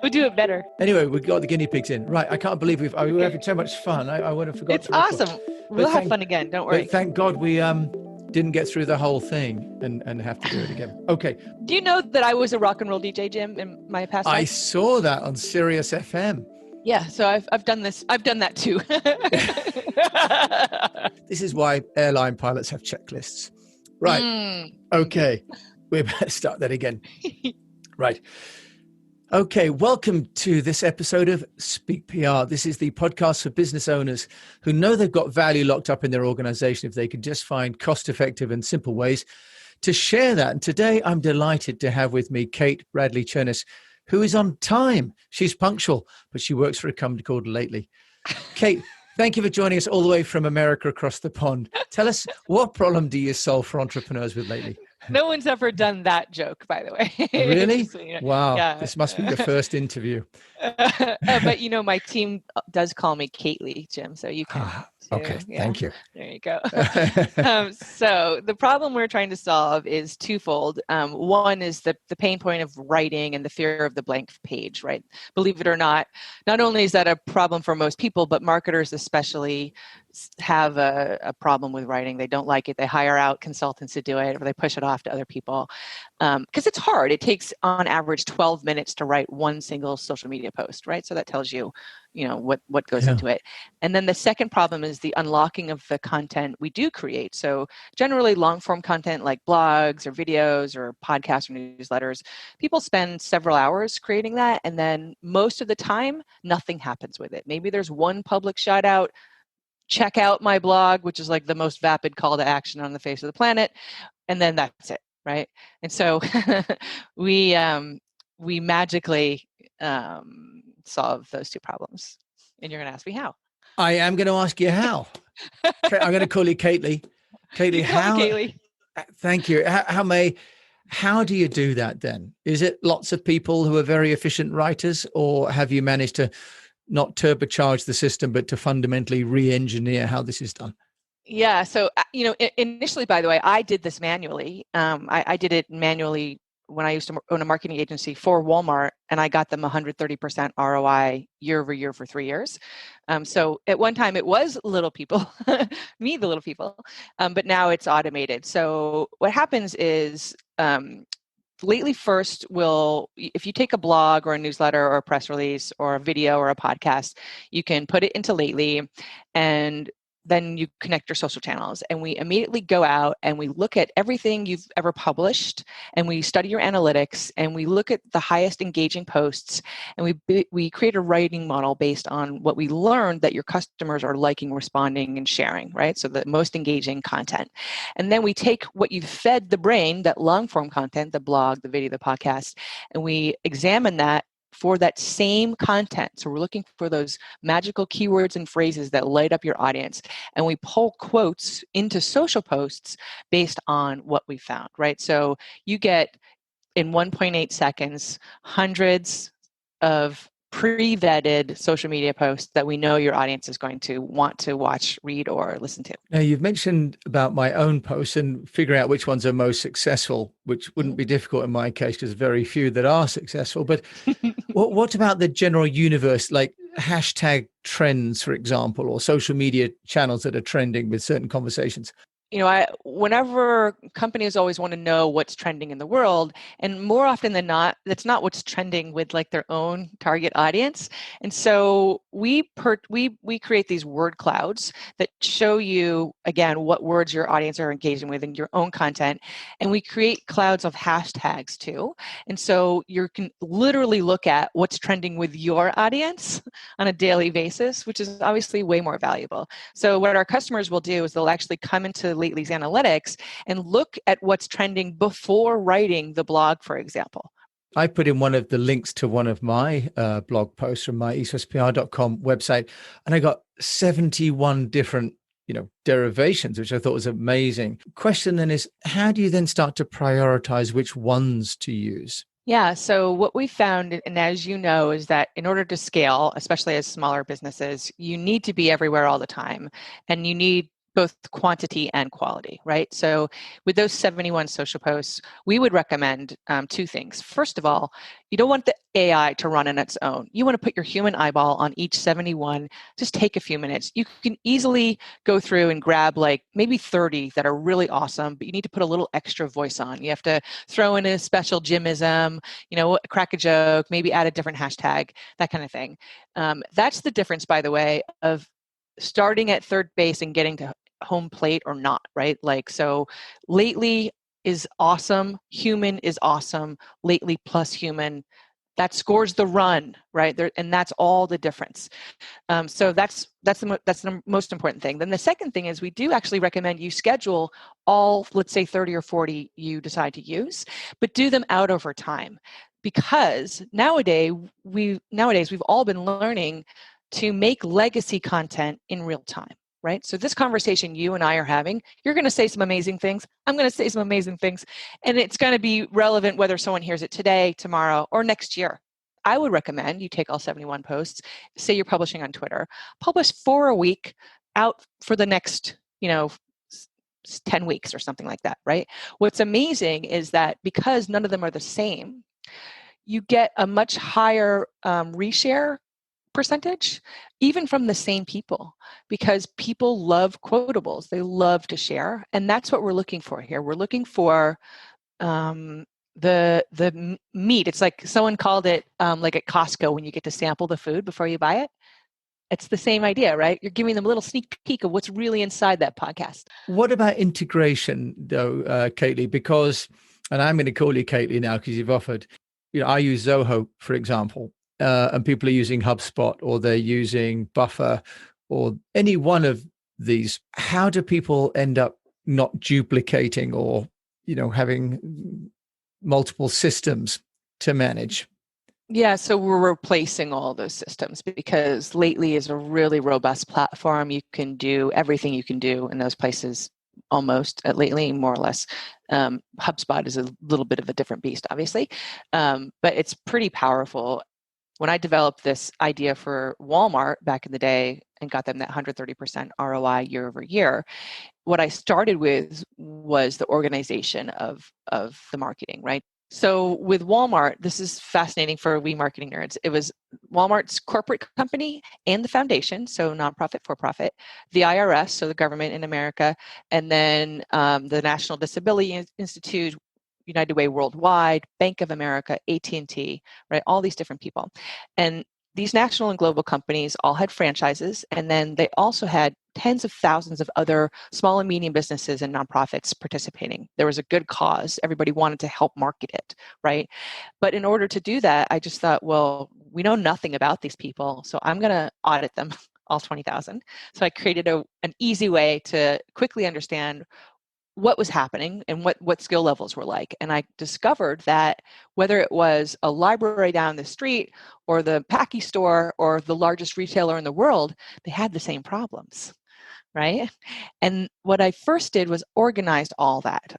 We'll do it better. Anyway, we got the guinea pigs in. Right. I can't believe we're having so much fun. I would have forgotten It's to record. awesome. We'll have fun again. Don't worry. But thank God we didn't get through the whole thing and have to do it again. Okay. Do you know that I was a rock and roll DJ, Jim, in my past life? I saw that on Sirius FM. Yeah, so I've done this. I've done that too. This is why airline pilots have checklists. Right. Okay. We better start that again. Right. Okay. Welcome to this episode of Speak PR. This is the podcast for business owners who know they've got value locked up in their organization if they can just find cost-effective and simple ways to share that. And today I'm delighted to have with me Kate Bradley-Chernis, who is on time. She's punctual, but she works for a company called Lately. Kate, thank you for joining us all the way from America across the pond. Tell us, what problem do you solve for entrepreneurs with Lately? No one's ever done that joke, by the way. Really? So, wow. Yeah. This must be your first interview. But my team does call me Kately, Jim, so you can. Okay, thank you. There you go. So the problem we're trying to solve is twofold. One is the pain point of writing and the fear of the blank page, right? Believe it or not only is that a problem for most people, but marketers especially have a problem with writing. They don't like it. They hire out consultants to do it, or they push it off to other people because it's hard. It takes on average 12 minutes to write one single social media post, right? So that tells you, what goes into it. And then the second problem is the unlocking of the content we do create. So generally long form content like blogs or videos or podcasts or newsletters, people spend several hours creating that. And then most of the time, nothing happens with it. Maybe there's one public shout out, check out my blog, which is like the most vapid call to action on the face of the planet. And then that's it, right? And so we magically solve those two problems. And you're going to ask me how. I am going to ask you how. I'm going to call you Kately. Kately, how? Kately. Thank you. How do you do that then? Is it lots of people who are very efficient writers, or have you managed to not turbocharge the system, but to fundamentally re-engineer how this is done? Yeah. So, initially, by the way, I did this manually. I did it manually when I used to own a marketing agency for Walmart, and I got them 130% ROI year over year for 3 years. So at one time it was little people, me, the little people, but now it's automated. So what happens is, Lately first if you take a blog or a newsletter or a press release or a video or a podcast, you can put it into Lately, and then you connect your social channels, and we immediately go out and we look at everything you've ever published, and we study your analytics, and we look at the highest engaging posts, and we create a writing model based on what we learned that your customers are liking, responding, and sharing, right? So the most engaging content. And then we take what you've fed the brain, that long form content, the blog, the video, the podcast, and we examine that for that same content. So we're looking for those magical keywords and phrases that light up your audience. And we pull quotes into social posts based on what we found, right? So you get, in 1.8 seconds, hundreds of pre-vetted social media posts that we know your audience is going to want to watch, read, or listen to. Now, you've mentioned about my own posts and figuring out which ones are most successful, which wouldn't be difficult in my case because very few that are successful. But what about the general universe, like hashtag trends, for example, or social media channels that are trending with certain conversations? Whenever companies always want to know what's trending in the world, and more often than not, that's not what's trending with like their own target audience. And so we create these word clouds that show you, again, what words your audience are engaging with in your own content. And we create clouds of hashtags too. And so you can literally look at what's trending with your audience on a daily basis, which is obviously way more valuable. So what our customers will do is they'll actually come into Lately's analytics and look at what's trending before writing the blog, for example. I put in one of the links to one of my blog posts from my eastwestpr.com website, and I got 71 different derivations, which I thought was amazing. Question then is, how do you then start to prioritize which ones to use? Yeah. So what we found, and as you know, is that in order to scale, especially as smaller businesses, you need to be everywhere all the time, and you need both quantity and quality, right? So with those 71 social posts, we would recommend two things. First of all, you don't want the AI to run on its own. You want to put your human eyeball on each 71. Just take a few minutes. You can easily go through and grab like maybe 30 that are really awesome, but you need to put a little extra voice on. You have to throw in a special Jimism, crack a joke, maybe add a different hashtag, that kind of thing. That's the difference, by the way, of starting at third base and getting to home plate or not, right? Like, so lately is awesome, human is awesome, lately plus human, that scores the run, right? There, and that's all the difference. So that's the most important thing. Then the second thing is we do actually recommend you schedule all, let's say 30 or 40 you decide to use, but do them out over time, because nowadays we've all been learning to make legacy content in real time. Right? So this conversation you and I are having, you're going to say some amazing things. I'm going to say some amazing things. And it's going to be relevant whether someone hears it today, tomorrow, or next year. I would recommend you take all 71 posts, say you're publishing on Twitter, publish 4 a week out for the next, 10 weeks or something like that, right? What's amazing is that because none of them are the same, you get a much higher reshare percentage, even from the same people, because people love quotables. They love to share. And that's what we're looking for here. We're looking for the meat. It's like someone called it like at Costco when you get to sample the food before you buy it. It's the same idea, right? You're giving them a little sneak peek of what's really inside that podcast. What about integration, though, Kaylee? Because, and I'm going to call you Kaylee now because you've offered, I use Zoho, for example, and people are using HubSpot or they're using Buffer or any one of these. How do people end up not duplicating or, having multiple systems to manage? Yeah, so we're replacing all those systems because Lately is a really robust platform. You can do everything you can do in those places almost at Lately, more or less. HubSpot is a little bit of a different beast, obviously, but it's pretty powerful. When I developed this idea for Walmart back in the day and got them that 130% ROI year over year, what I started with was the organization of the marketing, right? So with Walmart, this is fascinating for we marketing nerds. It was Walmart's corporate company and the foundation, so nonprofit, for-profit, the IRS, so the government in America, and then the National Disability Institute, United Way Worldwide, Bank of America, AT&T, right? All these different people. And these national and global companies all had franchises, and then they also had tens of thousands of other small and medium businesses and nonprofits participating. There was a good cause. Everybody wanted to help market it, right? But in order to do that, I just thought, well, we know nothing about these people, so I'm going to audit them, all 20,000. So I created an easy way to quickly understand what was happening and what skill levels were like. And I discovered that whether it was a library down the street or the Packy store or the largest retailer in the world, they had the same problems, right? And what I first did was organized all that.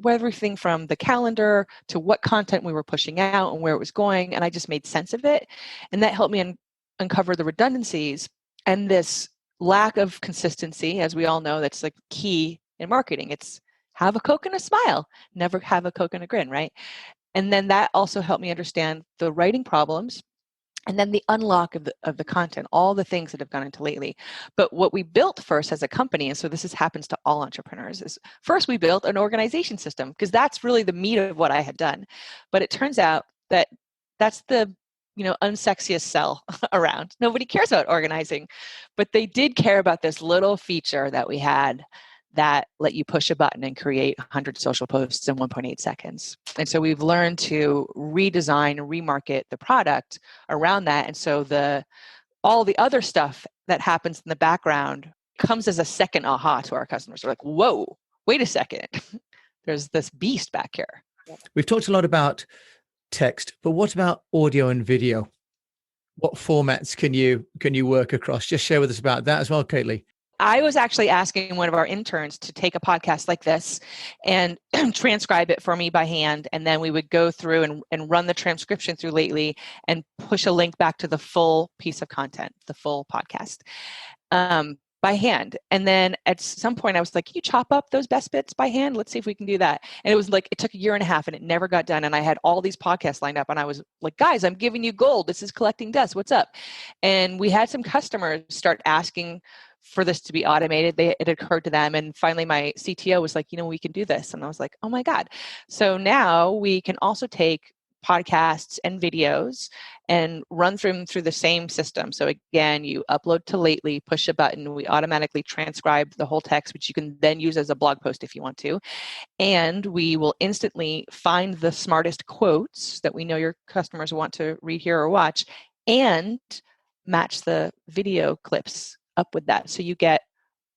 Everything from the calendar to what content we were pushing out and where it was going, and I just made sense of it. And that helped me uncover the redundancies and this lack of consistency, as we all know, that's like key in marketing. It's have a Coke and a smile, never have a Coke and a grin, right? And then that also helped me understand the writing problems and then the unlock of the content, all the things that have gone into Lately. But what we built first as a company, and so happens to all entrepreneurs, is first we built an organization system because that's really the meat of what I had done. But it turns out that that's the unsexiest sell around. Nobody cares about organizing, but they did care about this little feature that we had that let you push a button and create 100 social posts in 1.8 seconds. And so we've learned to redesign and remarket the product around that. And so all the other stuff that happens in the background comes as a second aha to our customers. They're like, whoa, wait a second. There's this beast back here. We've talked a lot about text, but what about audio and video? What formats can you work across? Just share with us about that as well, Kaylee. I was actually asking one of our interns to take a podcast like this and transcribe it for me by hand. And then we would go through and run the transcription through Lately and push a link back to the full piece of content, the full podcast. by hand. And then at some point I was like, can you chop up those best bits by hand? Let's see if we can do that. And it was like, it took a year and a half and it never got done. And I had all these podcasts lined up and I was like, guys, I'm giving you gold. This is collecting dust. What's up? And we had some customers start asking for this to be automated. It occurred to them. And finally my CTO was like, we can do this. And I was like, oh my God. So now we can also take podcasts and videos and run them through the same system. So again, you upload to Lately, push a button, we automatically transcribe the whole text, which you can then use as a blog post if you want to. And we will instantly find the smartest quotes that we know your customers want to read, hear, or watch, and match the video clips up with that. So you get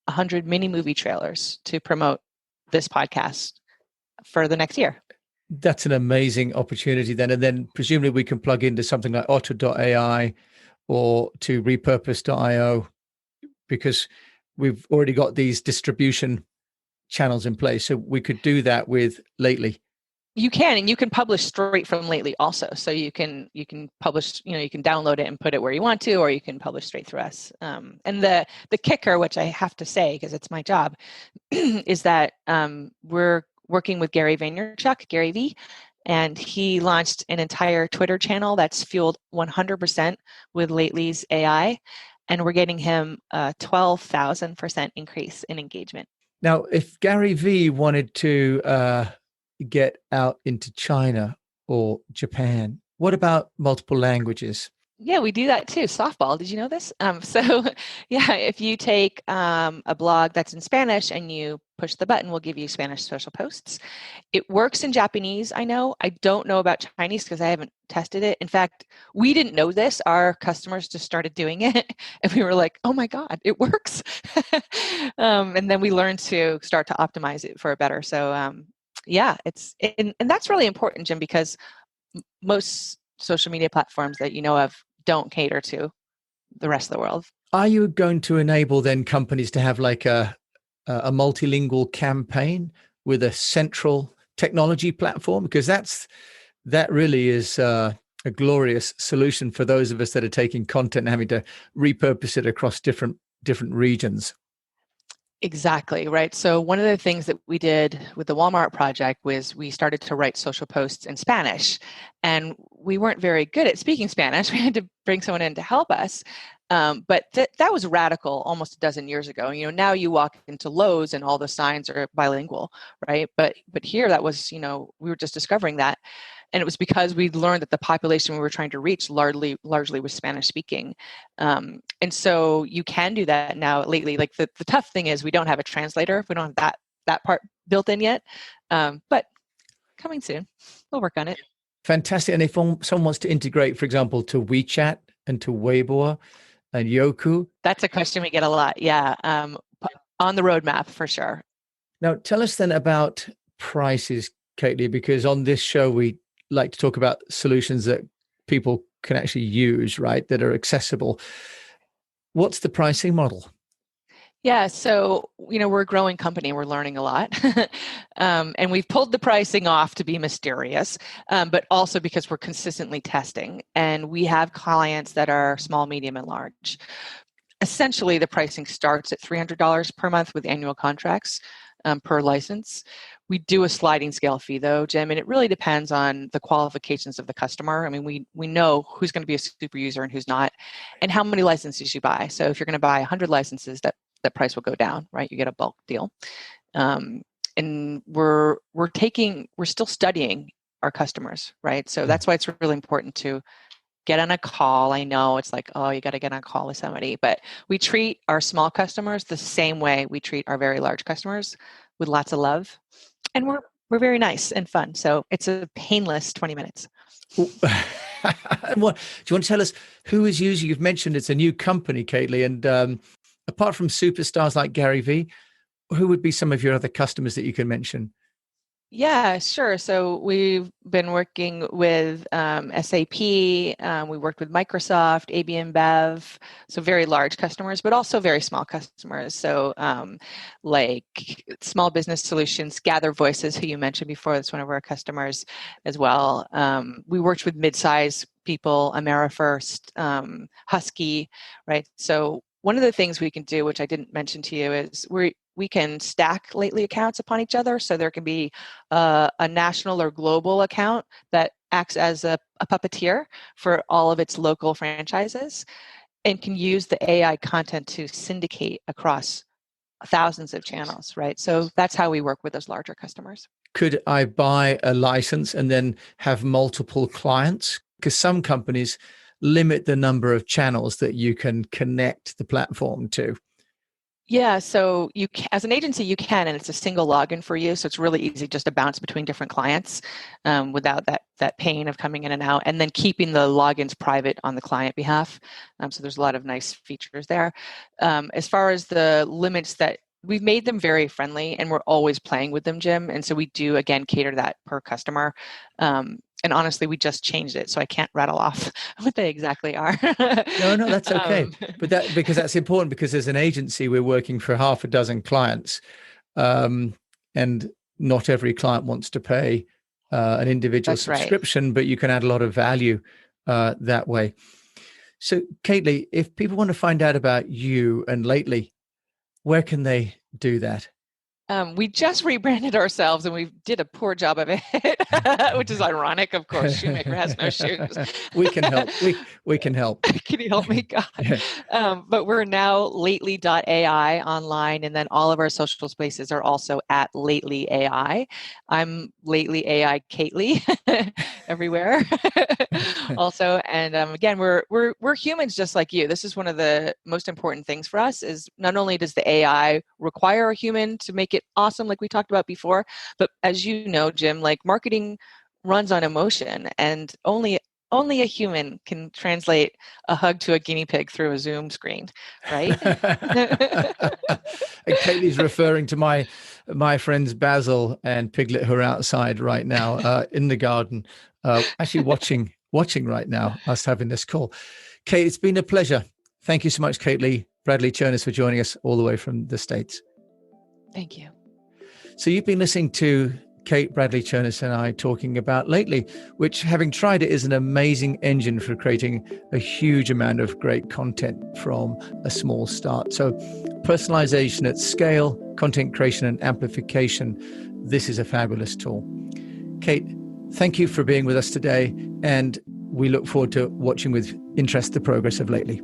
100 mini movie trailers to promote this podcast for the next year. That's an amazing opportunity then. And then presumably we can plug into something like otter.ai or to repurpose.io, because we've already got these distribution channels in place. So we could do that with Lately. You can, and you can publish straight from Lately also. So you can publish, you can download it and put it where you want to, or you can publish straight through us. And the kicker, which I have to say, because it's my job, is that we're working with Gary Vaynerchuk, Gary V, and he launched an entire Twitter channel that's fueled 100% with Lately's AI, and we're getting him a 12,000% increase in engagement. Now, if Gary V wanted to get out into China or Japan, what about multiple languages? Yeah, we do that too. Softball. Did you know this? So yeah, if you take a blog that's in Spanish and you push the button, we'll give you Spanish special posts. It works in Japanese, I know. I don't know about Chinese because I haven't tested it. In fact, we didn't know this. Our customers just started doing it and we were like, oh my God, it works. And then we learned to start to optimize it for a better. So yeah, and that's really important, Jim, because most social media platforms that you know of don't cater to the rest of the world. Are you going to enable then companies to have like a multilingual campaign with a central technology platform? Because that really is a glorious solution for those of us that are taking content and having to repurpose it across different regions. Exactly, right. So one of the things that we did with the Walmart project was we started to write social posts in Spanish, and we weren't very good at speaking Spanish. We had to bring someone in to help us. But that was radical almost a dozen years ago. Now you walk into Lowe's and all the signs are bilingual, right? But here that was, we were just discovering that. And it was because we learned that the population we were trying to reach largely was Spanish speaking. And so you can do that now lately. Like the tough thing is we don't have a translator. We don't have that part built in yet. But coming soon. We'll work on it. Fantastic. And if someone wants to integrate, for example, to WeChat and to Weibo and Yoku? That's a question we get a lot. Yeah. On the roadmap for sure. Now, tell us then about prices, Kately, because on this show, we like to talk about solutions that people can actually use, right? That are accessible. What's the pricing model? Yeah, so, we're a growing company. We're learning a lot. And we've pulled the pricing off to be mysterious, but also because we're consistently testing. And we have clients that are small, medium, and large. Essentially, the pricing starts at $300 per month with annual contracts per license. We do a sliding scale fee, though, Jim, and it really depends on the qualifications of the customer. I mean, we know who's going to be a super user and who's not, and how many licenses you buy. So if you're going to buy 100 licenses, that price will go down, right? You get a bulk deal. And we're still studying our customers, right? So that's why it's really important to get on a call. I know it's like, oh, you got to get on a call with somebody, but we treat our small customers the same way we treat our very large customers, with lots of love. And we're very nice and fun. So it's a painless 20 minutes. Do you want to tell us who is using? You've mentioned it's a new company, Kately, and apart from superstars like Gary V, who would be some of your other customers that you can mention? Yeah, sure. So we've been working with SAP. We worked with Microsoft, AB InBev, so very large customers, but also very small customers. So like Small Business Solutions, Gather Voices, who you mentioned before, that's one of our customers as well. We worked with mid-size people, AmeriFirst, Husky, right? So one of the things we can do, which I didn't mention to you, is we can stack Lately accounts upon each other. So there can be a national or global account that acts as a puppeteer for all of its local franchises and can use the AI content to syndicate across thousands of channels, right? So that's how we work with those larger customers. Could I buy a license and then have multiple clients? Because some companies limit the number of channels that you can connect the platform to. Yeah, so as an agency, you can, and it's a single login for you. So it's really easy just to bounce between different clients without that pain of coming in and out, and then keeping the logins private on the client behalf. So there's a lot of nice features there. As far as the limits that we've made them very friendly, and we're always playing with them, Jim. And so we do again cater that per customer. And honestly, we just changed it, so I can't rattle off what they exactly are. No, that's okay. But because that's important, because as an agency, we're working for half a dozen clients, and not every client wants to pay an individual subscription, right. But you can add a lot of value that way. So, Kately, if people want to find out about you and Lately, where can they do that? We just rebranded ourselves and we did a poor job of it, which is ironic, of course. Shoemaker has no shoes. We can help. We can help. Can you help me, God? Yeah. But we're now lately.ai online, and then all of our social spaces are also at Lately AI. I'm Lately AI Kately everywhere. Also, and again, we're humans just like you. This is one of the most important things for us. Is not only does the AI require a human to make it awesome, like we talked about before, but as you know, Jim, like marketing runs on emotion, and only a human can translate a hug to a guinea pig through a Zoom screen, right? Kately's referring to my friends Basil and Piglet, who are outside right now in the garden, actually watching right now us having this call. Kate, it's been a pleasure. Thank you so much, Kately. Bradley Chernis, for joining us all the way from the States. Thank you. So you've been listening to Kate, Bradley Chernis, and I talking about Lately, which, having tried it, is an amazing engine for creating a huge amount of great content from a small start. So personalization at scale, content creation and amplification, this is a fabulous tool. Kate, thank you for being with us today, and we look forward to watching with interest the progress of Lately.